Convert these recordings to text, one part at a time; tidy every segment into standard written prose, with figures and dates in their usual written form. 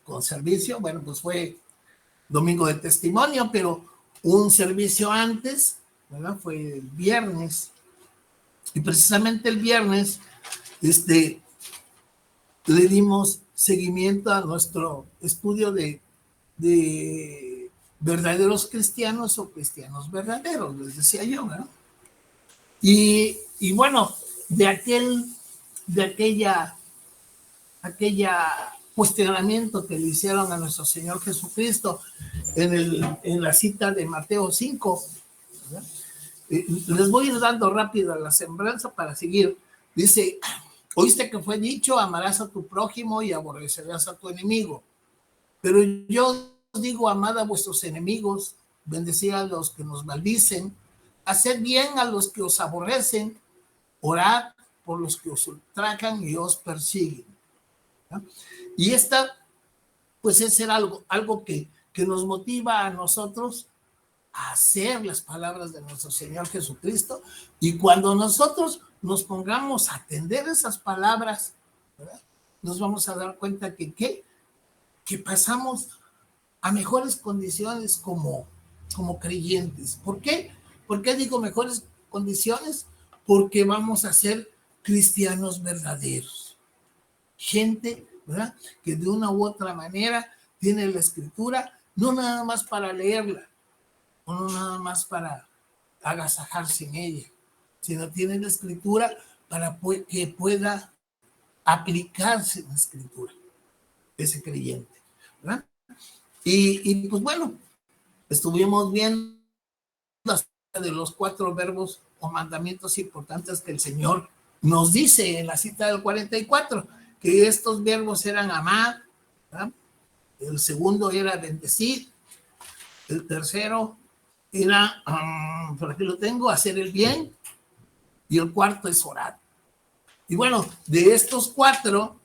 con servicio. Bueno, pues fue domingo de testimonio, pero un servicio antes, ¿verdad? Fue el viernes. Y precisamente el viernes, le dimos seguimiento a nuestro estudio de verdaderos cristianos o cristianos verdaderos, les decía yo, ¿verdad? Y bueno, de aquella cuestionamiento que le hicieron a nuestro Señor Jesucristo en la cita de Mateo 5, ¿verdad? Les voy a ir dando rápido la semblanza para seguir. Dice, oíste que fue dicho, amarás a tu prójimo y aborrecerás a tu enemigo. Pero yo os digo, amad a vuestros enemigos, bendecid a los que nos maldicen, haced bien a los que os aborrecen, orad por los que os ultrajan y os persiguen. ¿No? Y pues es ser algo que nos motiva a nosotros a hacer las palabras de nuestro Señor Jesucristo, y cuando nosotros nos pongamos a atender esas palabras, ¿verdad? Nos vamos a dar cuenta que pasamos a mejores condiciones como creyentes. ¿Por qué? ¿Por qué digo mejores condiciones? Porque vamos a ser cristianos verdaderos. Gente, ¿verdad? Que de una u otra manera tiene la escritura, no nada más para leerla, o no nada más para agasajarse en ella, sino tiene la escritura para que pueda aplicarse en la escritura, ese creyente, ¿verdad? Y pues bueno, estuvimos viendo de los 4 verbos o mandamientos importantes que el Señor nos dice en la cita del 44, que estos verbos eran amar, ¿verdad? El segundo era bendecir, el tercero era, por aquí lo tengo, hacer el bien, y el cuarto es orar. Y bueno, de estos 4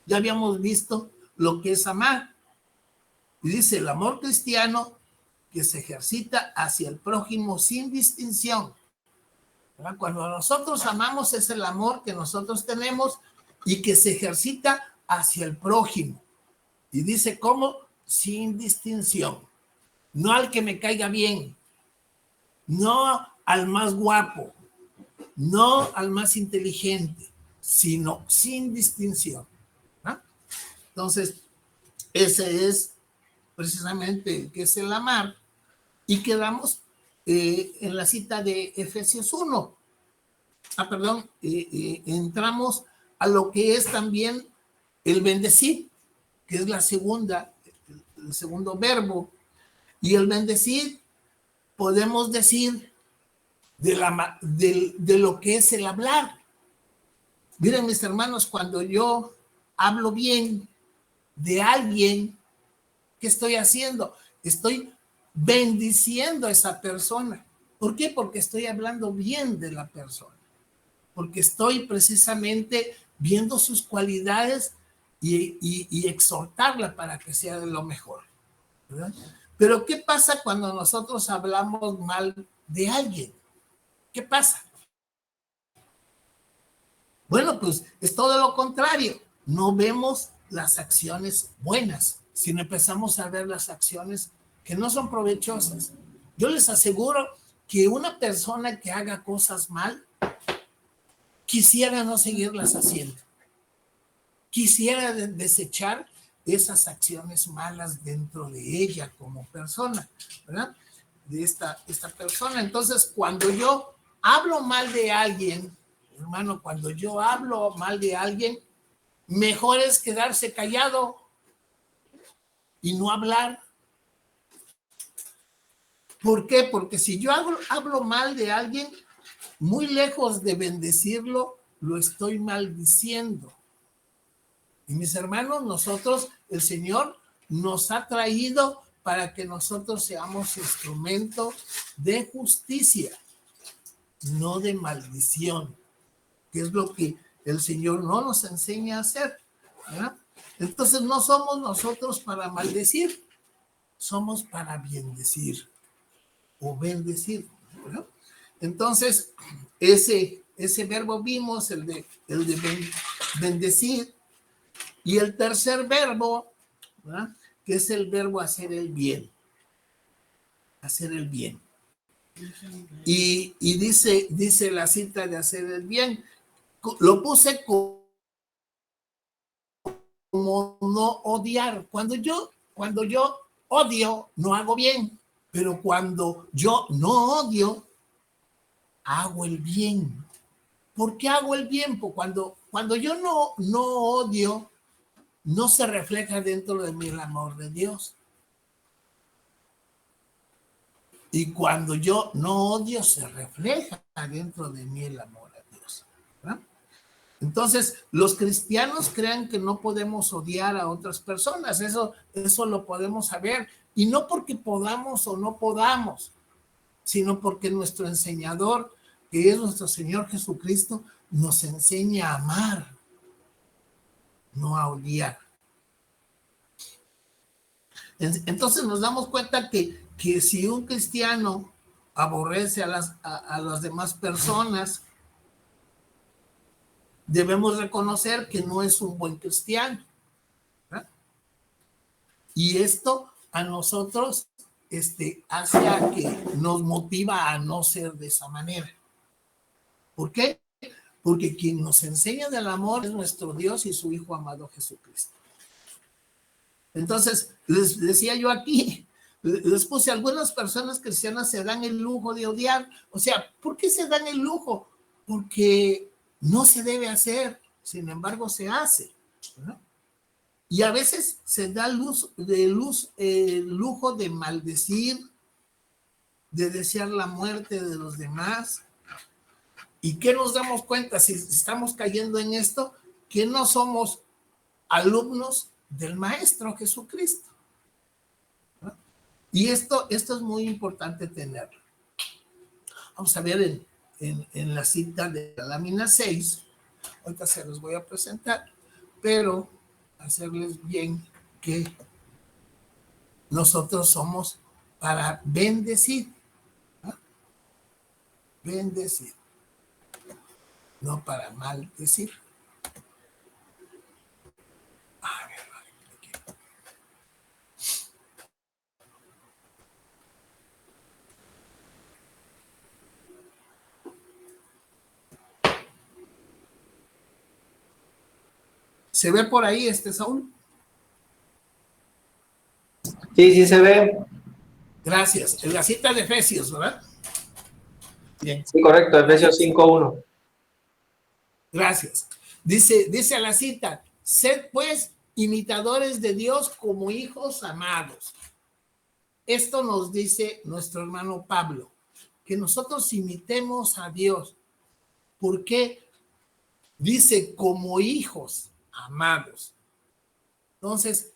ya habíamos visto lo que es amar. Y dice, el amor cristiano que se ejercita hacia el prójimo sin distinción. ¿Verdad? Cuando nosotros amamos, es el amor que nosotros tenemos y que se ejercita hacia el prójimo. Y dice, ¿cómo? Sin distinción. No al que me caiga bien, no al más guapo, no al más inteligente, sino sin distinción. ¿No? Entonces, ese es precisamente que es el amar. Y quedamos en la cita de Efesios 1. Entramos a lo que es también el bendecir, que es el segundo verbo. Y el bendecir, podemos decir, de lo que es el hablar. Miren, mis hermanos, cuando yo hablo bien de alguien, ¿qué estoy haciendo? Estoy bendiciendo a esa persona. ¿Por qué? Porque estoy hablando bien de la persona. Porque estoy precisamente viendo sus cualidades y exhortarla para que sea de lo mejor, ¿verdad? Pero ¿qué pasa cuando nosotros hablamos mal de alguien? ¿Qué pasa? Bueno, pues es todo lo contrario. No vemos las acciones buenas, sino empezamos a ver las acciones que no son provechosas. Yo les aseguro que una persona que haga cosas mal, quisiera no seguirlas haciendo. Quisiera desechar esas acciones malas dentro de ella como persona, ¿verdad? De esta persona. Entonces, cuando yo hablo mal de alguien, hermano, cuando yo hablo mal de alguien, mejor es quedarse callado y no hablar. ¿Por qué? Porque si yo hablo mal de alguien, muy lejos de bendecirlo, lo estoy maldiciendo. Y mis hermanos, nosotros, el Señor nos ha traído para que nosotros seamos instrumento de justicia, no de maldición, que es lo que el Señor no nos enseña a hacer, ¿verdad? Entonces no somos nosotros para maldecir, somos para bendecir o bendecir, ¿verdad? Entonces, ese verbo vimos, el de bendecir. Y el tercer verbo, ¿verdad? Que es el verbo hacer el bien. Hacer el bien. Y dice la cita de hacer el bien, lo puse como no odiar. Cuando yo odio, no hago bien, pero cuando yo no odio, hago el bien. ¿Por qué hago el bien? Pues cuando yo no odio, no se refleja dentro de mí el amor de Dios. Y cuando yo no odio, se refleja dentro de mí el amor a Dios, ¿verdad? Entonces, los cristianos crean que no podemos odiar a otras personas, eso lo podemos saber, y no porque podamos o no podamos, sino porque nuestro enseñador, que es nuestro Señor Jesucristo, nos enseña a amar, no a odiar. Entonces nos damos cuenta que si un cristiano aborrece a las demás personas, debemos reconocer que no es un buen cristiano, ¿verdad? Y esto a nosotros hace a que nos motiva a no ser de esa manera. ¿Por qué? Porque quien nos enseña del amor es nuestro Dios y su Hijo amado Jesucristo. Entonces, les decía yo aquí, les puse, algunas personas cristianas se dan el lujo de odiar. O sea, ¿por qué se dan el lujo? Porque no se debe hacer, sin embargo se hace, ¿no? Y a veces se da el lujo de maldecir, de desear la muerte de los demás. ¿Y qué nos damos cuenta si estamos cayendo en esto? Que no somos alumnos del Maestro Jesucristo, ¿no? Y esto es muy importante tenerlo. Vamos a ver en la cita de la lámina 6, ahorita se los voy a presentar, pero hacerles bien que nosotros somos para bendecir, ¿no? Bendecir, no para maldecir. A ver, aquí. ¿Se ve por ahí Saúl? Sí se ve. Gracias. En la cita de Efesios, ¿verdad? Bien. Sí, correcto, Efesios 5:1. Gracias. Dice la cita, sed pues imitadores de Dios como hijos amados. Esto nos dice nuestro hermano Pablo, que nosotros imitemos a Dios. ¿Por qué? Dice como hijos amados. Entonces,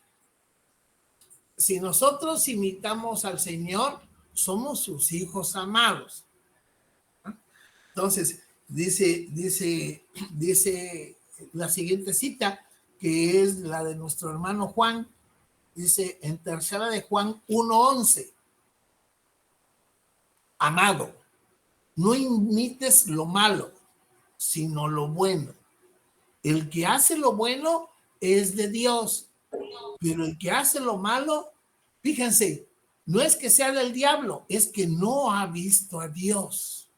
si nosotros imitamos al Señor, somos sus hijos amados. Entonces, dice la siguiente cita, que es la de nuestro hermano Juan, dice en tercera de Juan 1:11, amado, no imites lo malo, sino lo bueno. El que hace lo bueno es de Dios, pero el que hace lo malo, fíjense, no es que sea del diablo, es que no ha visto a Dios,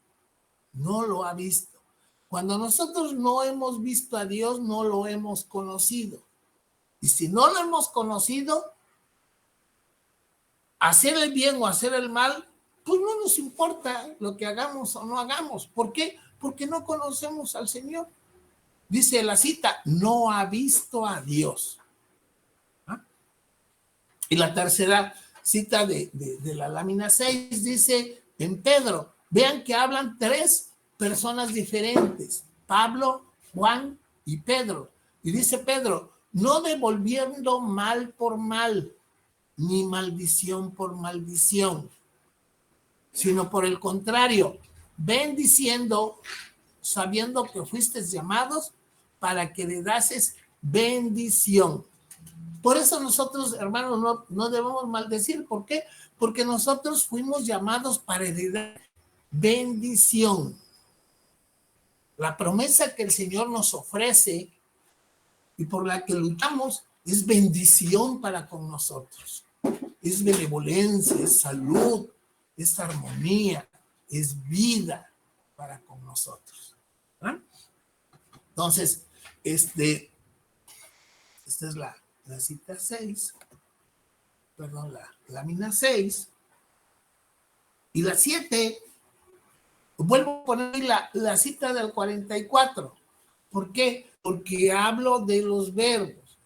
no lo ha visto. Cuando nosotros no hemos visto a Dios, no lo hemos conocido. Y si no lo hemos conocido, hacer el bien o hacer el mal, pues no nos importa lo que hagamos o no hagamos. ¿Por qué? Porque no conocemos al Señor. Dice la cita, no ha visto a Dios. ¿Ah? Y la tercera cita de la lámina 6 dice en Pedro, vean que hablan tres personas diferentes, Pablo, Juan y Pedro. Y dice Pedro, no devolviendo mal por mal, ni maldición por maldición, sino por el contrario, bendiciendo, sabiendo que fuisteis llamados para que le dases bendición. Por eso nosotros, hermanos, no debemos maldecir. ¿Por qué? Porque nosotros fuimos llamados para heredar bendición. La promesa que el Señor nos ofrece y por la que luchamos es bendición para con nosotros, es benevolencia, es salud, es armonía, es vida para con nosotros. ¿Ah? Entonces, esta es la cita 6, perdón, la lámina 6, y la 7, vuelvo a poner la cita del 44. ¿Por qué? Porque hablo de los verbos.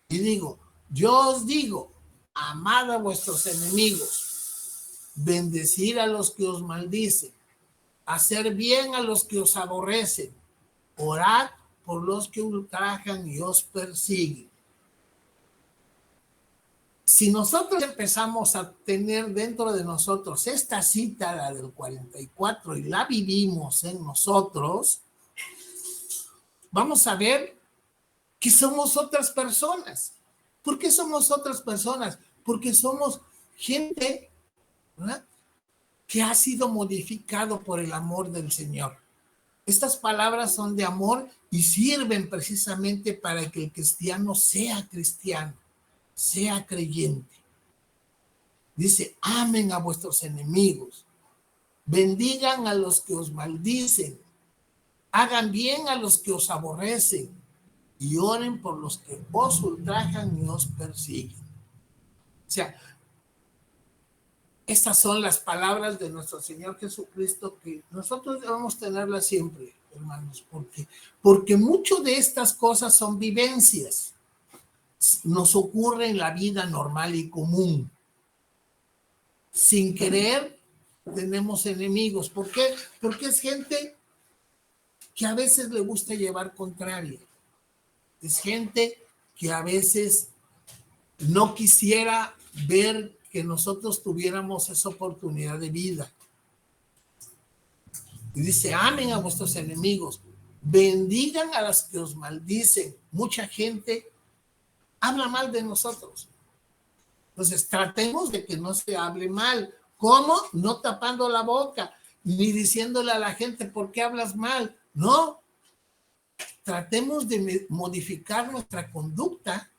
Y digo, yo os digo, amad a vuestros enemigos, bendecir a los que os maldicen, hacer bien a los que os aborrecen, orad por los que ultrajan y os persiguen. Si nosotros empezamos a tener dentro de nosotros esta cita, la del 44, y la vivimos en nosotros, vamos a ver que somos otras personas. ¿Por qué somos otras personas? Porque somos gente, ¿verdad?, que ha sido modificado por el amor del Señor. Estas palabras son de amor y sirven precisamente para que el cristiano, sea creyente. Dice, amen a vuestros enemigos, bendigan a los que os maldicen, hagan bien a los que os aborrecen y oren por los que os ultrajan y os persiguen. O sea, estas son las palabras de nuestro Señor Jesucristo que nosotros debemos tenerlas siempre, hermanos, porque mucho de estas cosas son vivencias. Nos ocurre en la vida normal y común. Sin querer, tenemos enemigos. ¿Por qué? Porque es gente que a veces le gusta llevar contraria. Es gente que a veces no quisiera ver que nosotros tuviéramos esa oportunidad de vida. Y dice, amen a vuestros enemigos, bendigan a los que os maldicen. Mucha gente habla mal de nosotros. Entonces, tratemos de que no se hable mal. ¿Cómo? No tapando la boca, ni diciéndole a la gente, ¿por qué hablas mal? No. Tratemos de modificar nuestra conducta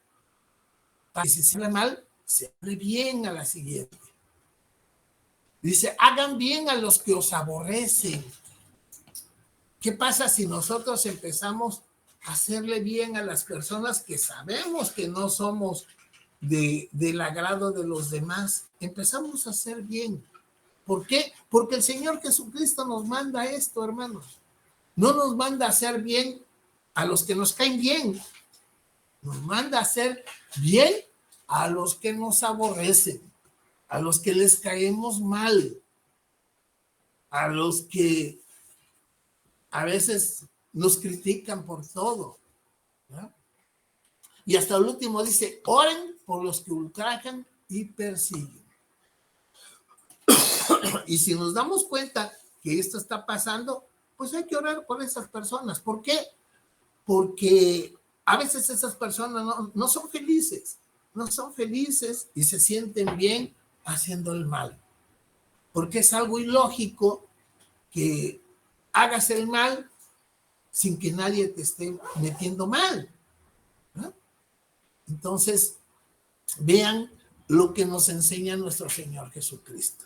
para que si se habla mal, se hable bien a la siguiente. Dice, hagan bien a los que os aborrecen. ¿Qué pasa si nosotros empezamos a hacerle bien a las personas que sabemos que no somos del agrado de los demás? Empezamos a hacer bien. ¿Por qué? Porque el Señor Jesucristo nos manda esto, hermanos. No nos manda a hacer bien a los que nos caen bien. Nos manda a hacer bien a los que nos aborrecen, a los que les caemos mal, a los que a veces nos critican por todo, ¿no? Y hasta el último dice, oren por los que ultrajan y persiguen. Y si nos damos cuenta que esto está pasando, pues hay que orar por esas personas. ¿Por qué? Porque a veces esas personas no son felices, y se sienten bien haciendo el mal. Porque es algo ilógico que hagas el mal sin que nadie te esté metiendo mal, ¿no? Entonces, vean lo que nos enseña nuestro Señor Jesucristo.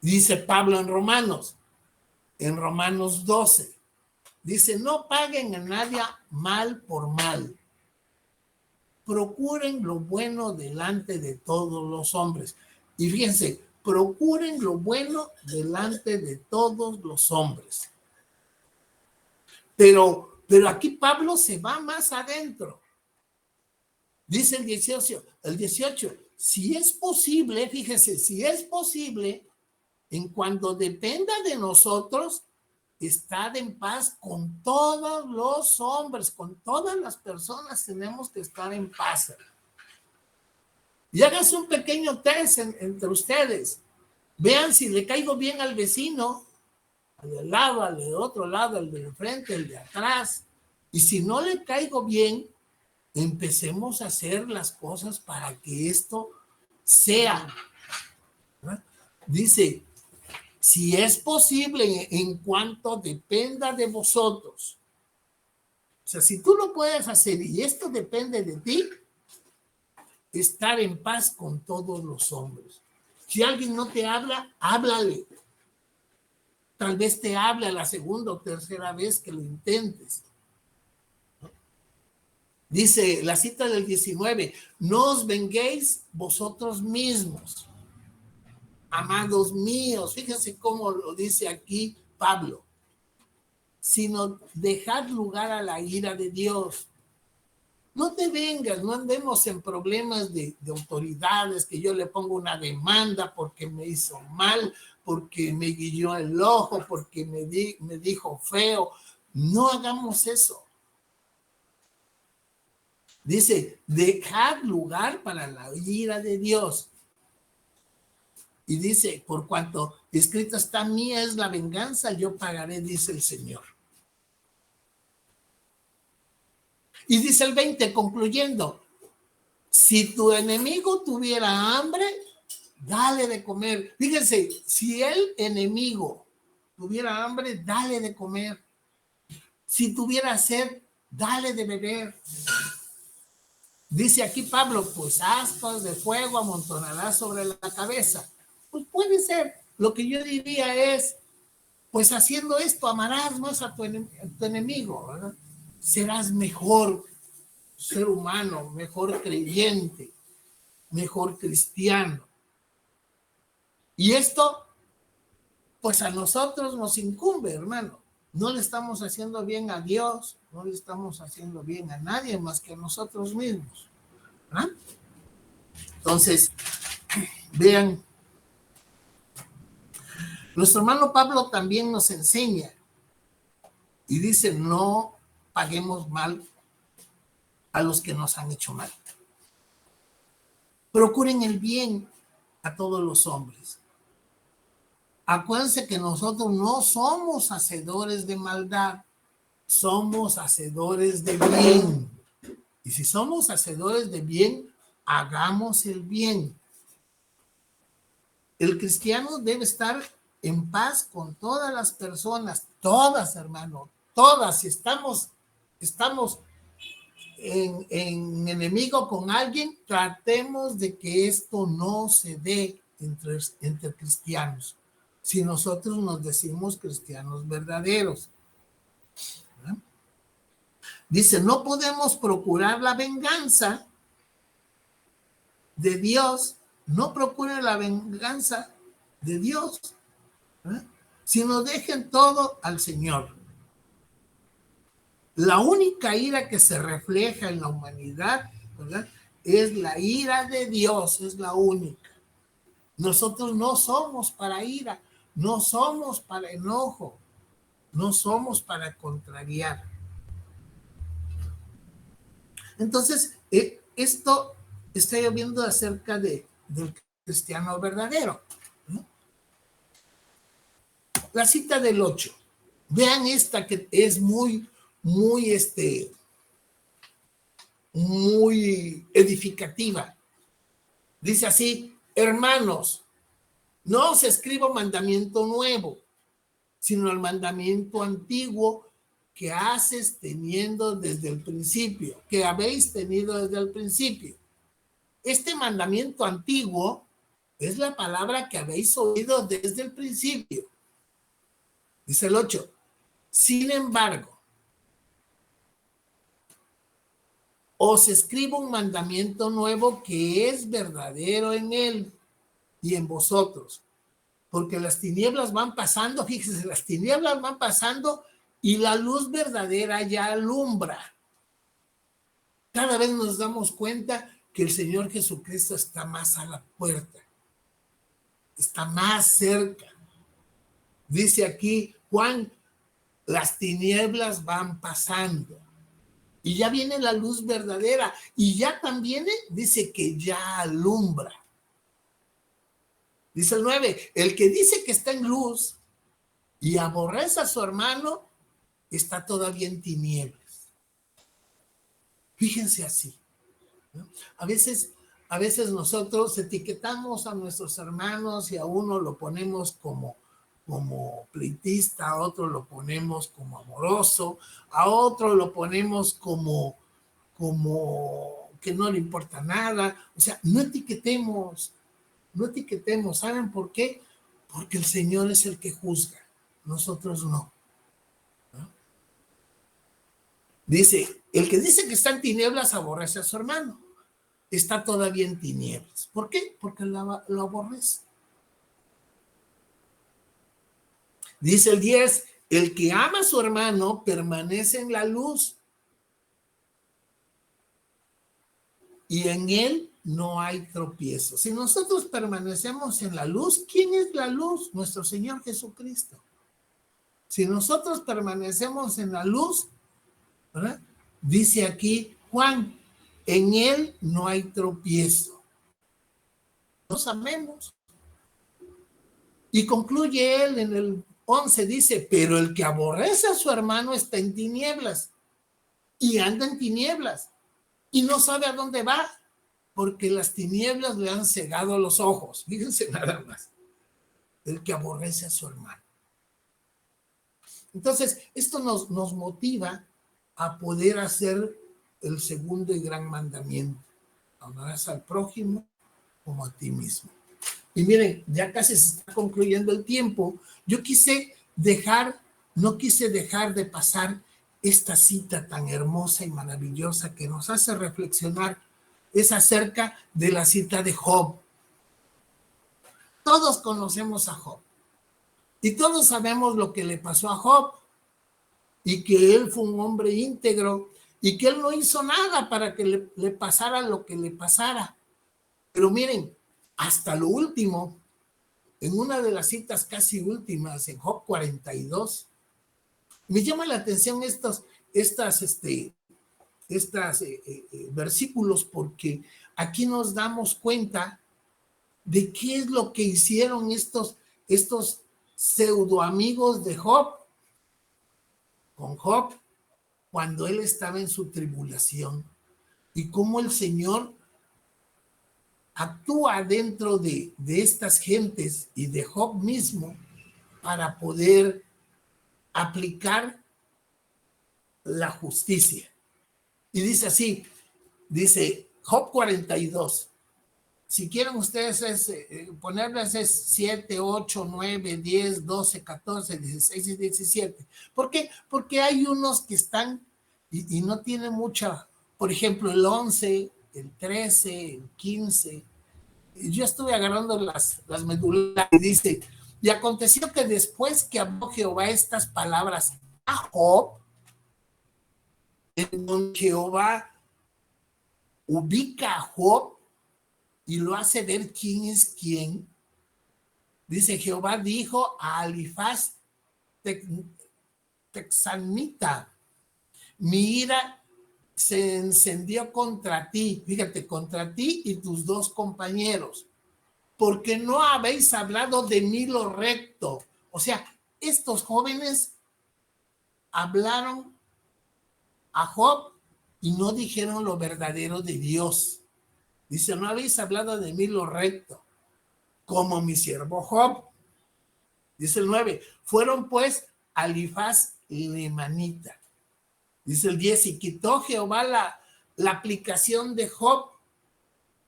Dice Pablo en Romanos 12, dice, no paguen a nadie mal por mal. Procuren lo bueno delante de todos los hombres. Y fíjense, procuren lo bueno delante de todos los hombres. Pero aquí Pablo se va más adentro. Dice el 18, si es posible, fíjense, si es posible, en cuanto dependa de nosotros, estad en paz con todos los hombres, con todas las personas tenemos que estar en paz. Y háganse un pequeño test entre ustedes. Vean si le caigo bien al vecino, al de lado, al de otro lado, al de frente, al de atrás. Y si no le caigo bien, empecemos a hacer las cosas para que esto sea, ¿verdad? Dice, si es posible, en cuanto dependa de vosotros. sea, si tú lo puedes hacer y esto depende de ti, estar en paz con todos los hombres. Si alguien no te habla, háblale. Tal vez te hable a la segunda o tercera vez que lo intentes. Dice la cita del 19, no os venguéis vosotros mismos, amados míos. Fíjense cómo lo dice aquí Pablo, sino dejad lugar a la ira de Dios. No te vengas, no andemos en problemas de autoridades, que yo le pongo una demanda porque me hizo mal, porque me guiñó el ojo, porque me dijo feo. No hagamos eso. Dice, dejad lugar para la ira de Dios. Y dice, por cuanto escrito está, mía es la venganza, yo pagaré, dice el Señor. Y dice el 20, concluyendo, si tu enemigo tuviera hambre, dale de comer. Fíjense, si el enemigo tuviera hambre, dale de comer. Si tuviera sed, dale de beber. Dice aquí Pablo, pues aspas de fuego amontonarás sobre la cabeza. Pues puede ser. Lo que yo diría es, pues haciendo esto amarás más a tu enemigo, ¿verdad? Serás mejor ser humano, mejor creyente, mejor cristiano. Y esto, pues a nosotros nos incumbe, hermano. No le estamos haciendo bien a Dios, no le estamos haciendo bien a nadie más que a nosotros mismos, ¿verdad? Entonces, vean, nuestro hermano Pablo también nos enseña y dice, no paguemos mal a los que nos han hecho mal. Procuren el bien a todos los hombres. Acuérdense que nosotros no somos hacedores de maldad, somos hacedores de bien. Y si somos hacedores de bien, hagamos el bien. El cristiano debe estar en paz con todas las personas, todas, hermano, todas. Si estamos en enemigo con alguien, tratemos de que esto no se dé entre cristianos. Si nosotros nos decimos cristianos verdaderos, ¿verdad? Dice, no podemos procurar la venganza de Dios, no procuren la venganza de Dios, ¿verdad? Sino dejen todo al Señor. La única ira que se refleja en la humanidad, ¿verdad?, es la ira de Dios, es la única. Nosotros no somos para ira, no somos para enojo, no somos para contrariar. Entonces, esto estoy viendo acerca del cristiano verdadero, ¿no? La cita del 8. Vean esta que es muy edificativa. Dice así, hermanos, no os escribo mandamiento nuevo, sino el mandamiento antiguo que haces teniendo desde el principio, que habéis tenido desde el principio. Este mandamiento antiguo es la palabra que habéis oído desde el principio. Dice el 8. Sin embargo, os escribo un mandamiento nuevo que es verdadero en él y en vosotros, porque las tinieblas van pasando, fíjense, las tinieblas van pasando y la luz verdadera ya alumbra. Cada vez nos damos cuenta que el Señor Jesucristo está más a la puerta, está más cerca. Dice aquí Juan, las tinieblas van pasando y ya viene la luz verdadera y ya también dice que ya alumbra. Dice el 9, el que dice que está en luz y aborrece a su hermano, está todavía en tinieblas. Fíjense así, ¿no? A veces nosotros etiquetamos a nuestros hermanos y a uno lo ponemos como como pleitista, a otro lo ponemos como amoroso, a otro lo ponemos como que no le importa nada. O sea, no etiquetemos, no etiquetemos. ¿Saben por qué? Porque el Señor es el que juzga, nosotros no. Dice, el que dice que está en tinieblas aborrece a su hermano. Está todavía en tinieblas. ¿Por qué? Porque lo aborrece. Dice el 10, el que ama a su hermano permanece en la luz y en él no hay tropiezo. Si nosotros permanecemos en la luz, ¿quién es la luz? Nuestro Señor Jesucristo. Si nosotros permanecemos en la luz, ¿verdad? Dice aquí Juan, en él no hay tropiezo. Nos amemos. Y concluye él en el 11, dice, pero el que aborrece a su hermano está en tinieblas y anda en tinieblas y no sabe a dónde va porque las tinieblas le han cegado los ojos. Fíjense nada más. El que aborrece a su hermano. Entonces, esto nos motiva a poder hacer el segundo y gran mandamiento. Amarás al prójimo como a ti mismo. Y miren, ya casi se está concluyendo el tiempo. Yo no quise dejar de pasar esta cita tan hermosa y maravillosa que nos hace reflexionar. Es acerca de la cita de Job. Todos conocemos a Job. Y todos sabemos lo que le pasó a Job. Y que él fue un hombre íntegro. Y que él no hizo nada para que le pasara lo que le pasara. Pero miren, hasta lo último, en una de las citas casi últimas, en Job 42, me llama la atención estos versículos porque aquí nos damos cuenta de qué es lo que hicieron estos pseudo amigos de Job con Job cuando él estaba en su tribulación y cómo el Señor actúa dentro de estas gentes y de Job mismo para poder aplicar la justicia. Y dice así, dice Job 42. Si quieren ustedes ponerles es 7, 8, 9, 10, 12, 14, 16 y 17. ¿Por qué? Porque hay unos que están y no tienen mucha, por ejemplo, el 11, el 13, el 15. Yo estuve agarrando las medulares y dice, y aconteció que después que habló Jehová estas palabras a Job, en donde Jehová ubica a Job y lo hace ver quién es quién, dice, Jehová dijo a Elifaz Texanita, mi ira se encendió contra ti, fíjate, contra ti y tus dos compañeros, porque no habéis hablado de mí lo recto. O sea, estos jóvenes hablaron a Job y no dijeron lo verdadero de Dios. Dice, no habéis hablado de mí lo recto, como mi siervo Job. Dice el 9, fueron pues a Elifaz Lemanita. Dice el 10, y quitó Jehová la aplicación de Job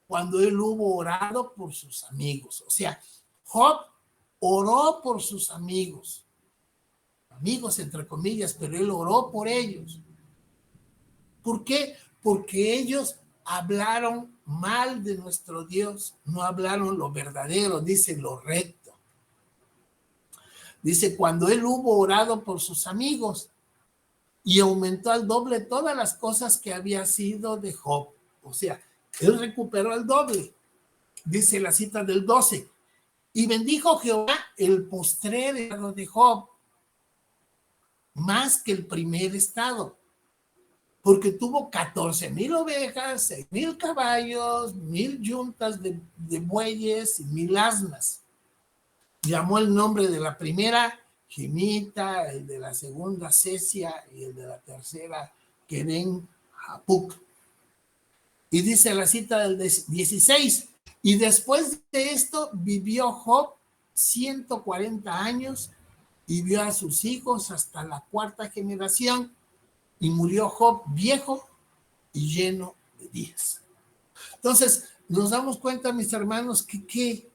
cuando él hubo orado por sus amigos. O sea, Job oró por sus amigos entre comillas, pero él oró por ellos. ¿Por qué? Porque ellos hablaron mal de nuestro Dios, no hablaron lo verdadero, dice lo recto. Dice, cuando él hubo orado por sus amigos y aumentó al doble todas las cosas que había sido de Job. O sea, él recuperó al doble. Dice la cita del 12. Y bendijo Jehová el postrer estado de Job más que el primer estado, porque tuvo 14,000 ovejas, 6,000 caballos, 1,000 yuntas de bueyes y 1,000 asnas. Llamó el nombre de la primera Gemita, el de la segunda Cesia y el de la tercera Keren Hapuk. Y dice la cita del 16, y después de esto vivió Job 140 años y vio a sus hijos hasta la 4ª generación, y murió Job viejo y lleno de días. Entonces, nos damos cuenta, mis hermanos, que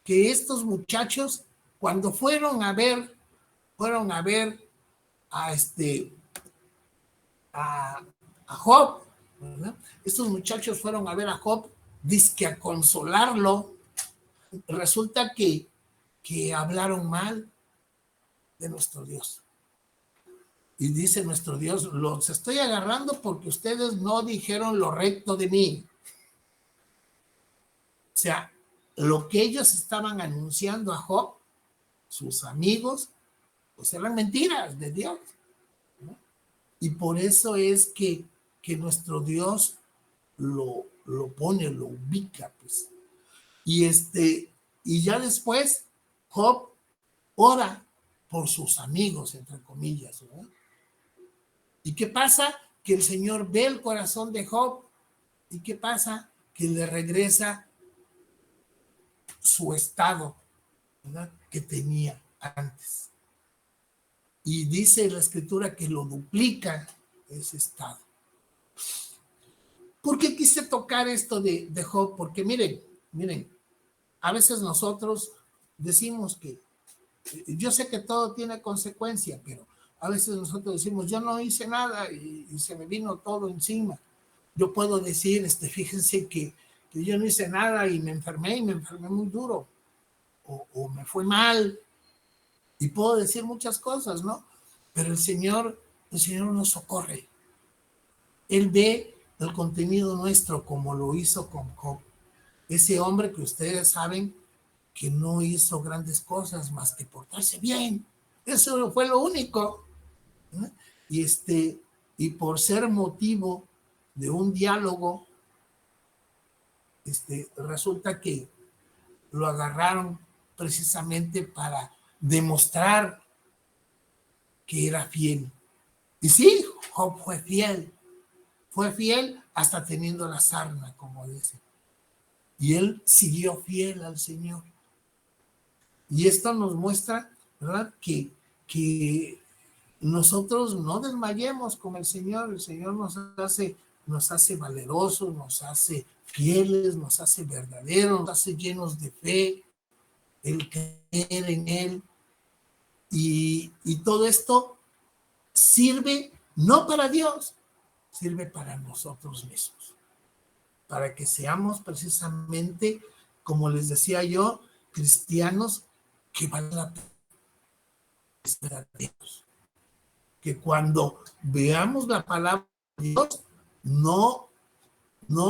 estos muchachos, cuando fueron a ver a Job, ¿verdad? Estos muchachos fueron a ver a Job, dizque a consolarlo. Resulta que hablaron mal de nuestro Dios. Y dice nuestro Dios: los estoy agarrando porque ustedes no dijeron lo recto de mí. O sea, lo que ellos estaban anunciando a Job, sus amigos, pues eran mentiras de Dios, ¿no? Y por eso es que nuestro Dios lo pone, lo ubica, pues. Y ya después Job ora por sus amigos, entre comillas, ¿verdad? ¿Y qué pasa? Que el Señor ve el corazón de Job. ¿Y qué pasa? Que le regresa su estado, ¿verdad?, que tenía antes. Y dice la Escritura que lo duplica ese estado. ¿Por qué quise tocar esto de Job? Porque miren, a veces nosotros decimos que, yo sé que todo tiene consecuencia, pero a veces nosotros decimos: yo no hice nada y se me vino todo encima. Yo puedo decir, fíjense que yo no hice nada y me enfermé muy duro, o me fue mal, y puedo decir muchas cosas, ¿no? Pero el Señor nos socorre. Él ve el contenido nuestro, como lo hizo con Job. Ese hombre que ustedes saben que no hizo grandes cosas más que portarse bien. Eso fue lo único, ¿no? Y por ser motivo de un diálogo, resulta que lo agarraron precisamente para demostrar que era fiel. Y sí, Job fue fiel hasta teniendo la sarna, como dice. Y él siguió fiel al Señor. Y esto nos muestra, ¿verdad?, que nosotros no desmayemos con el Señor. El Señor nos hace valerosos, nos hace fieles, nos hace verdaderos, nos hace llenos de fe, el creer en Él. Y todo esto sirve no para Dios, sirve para nosotros mismos, para que seamos precisamente, como les decía yo, cristianos que valen la pena, verdaderos. Que cuando veamos la palabra de Dios, no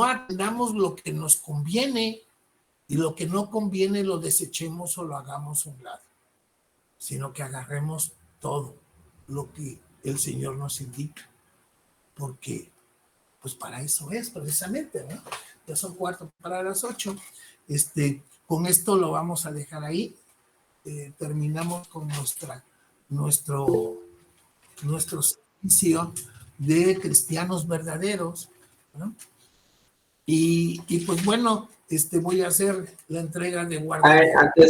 atendamos lo que nos conviene, y lo que no conviene lo desechemos o lo hagamos a un lado, sino que agarremos todo lo que el Señor nos indica, porque pues para eso es precisamente, ¿no? Ya son 7:45. Con esto lo vamos a dejar ahí. Terminamos con nuestro servicio de cristianos verdaderos, ¿no? Y pues bueno, voy a hacer la entrega de guardia. Antes